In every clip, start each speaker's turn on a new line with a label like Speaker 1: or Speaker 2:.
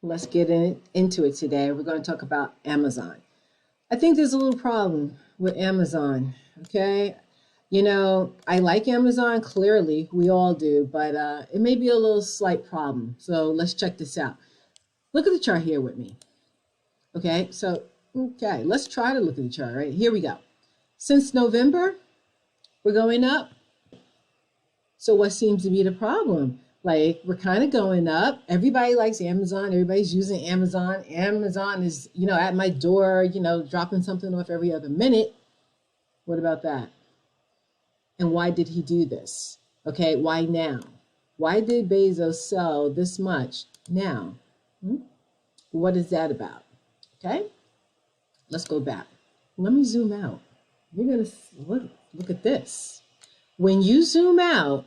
Speaker 1: Let's get into it today. We're going to talk about Amazon. I think there's a little problem with Amazon. Okay. I like Amazon, clearly, we all do, but it may be a little slight problem. So let's check this out. Look at the chart here with me. Okay, let's try to look at the chart, right? Here we go. Since November, we're going up. So what seems to be the problem? Like, we're kind of going up. Everybody likes Amazon. Everybody's using Amazon. Amazon is, at my door, dropping something off every other minute. What about that? And why did he do this? Okay, why now? Why did Bezos sell this much now? What is that about? Okay, let's go back. Let me zoom out. You're going to look at this. When you zoom out,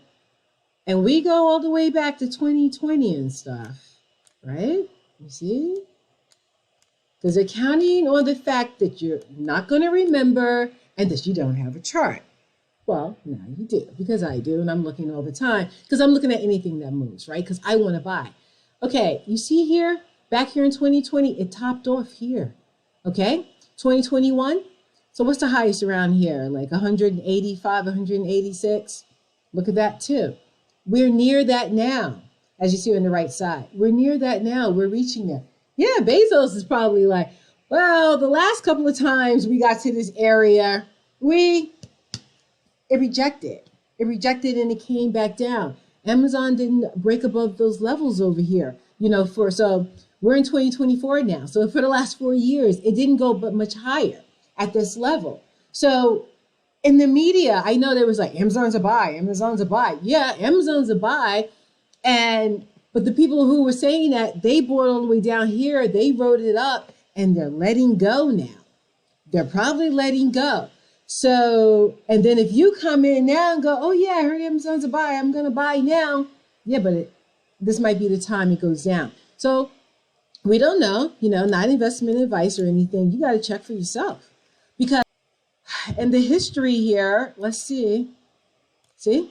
Speaker 1: and we go all the way back to 2020 and stuff, right? You see? Because they're counting on the fact that you're not going to remember and that you don't have a chart. Well, now you do, because I do, and I'm looking all the time, because I'm looking at anything that moves, right? Because I want to buy. Okay, you see here, back here in 2020, it topped off here, okay? 2021, so what's the highest around here? Like 185, 186? Look at that too. We're near that now, as you see on the right side. We're near that now. We're reaching there. Yeah, Bezos is probably like, well, the last couple of times we got to this area, it rejected. It rejected and it came back down. Amazon didn't break above those levels over here, so we're in 2024 now. So for the last 4 years, it didn't go but much higher at this level. So in the media, I know there was like, Amazon's a buy, Amazon's a buy. Yeah, Amazon's a buy. But the people who were saying that, they bought all the way down here, they wrote it up, and they're letting go now. They're probably letting go. So, and then if you come in now and go, oh yeah, I heard Amazon's a buy, I'm going to buy now. Yeah, but this might be the time it goes down. So we don't know, not investment advice or anything. You got to check for yourself. Because in the history here, let's see. See?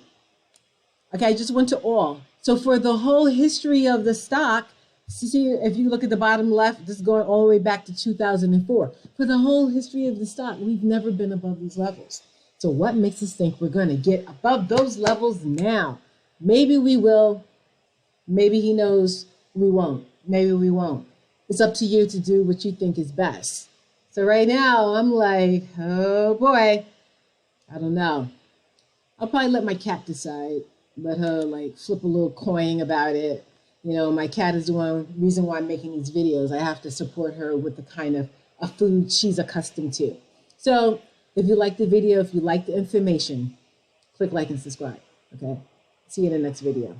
Speaker 1: Okay, I just went to all. So for the whole history of the stock, see, if you look at the bottom left, this is going all the way back to 2004. For the whole history of the stock, we've never been above these levels. So what makes us think we're going to get above those levels now? Maybe we will. Maybe he knows we won't. Maybe we won't. It's up to you to do what you think is best. So right now, I'm like, oh boy, I don't know. I'll probably let my cat decide. Let her like flip a little coin about it. My cat is the one reason why I'm making these videos. I have to support her with the kind of a food she's accustomed to. So if you like the video, if you like the information, click like and subscribe. Okay. See you in the next video.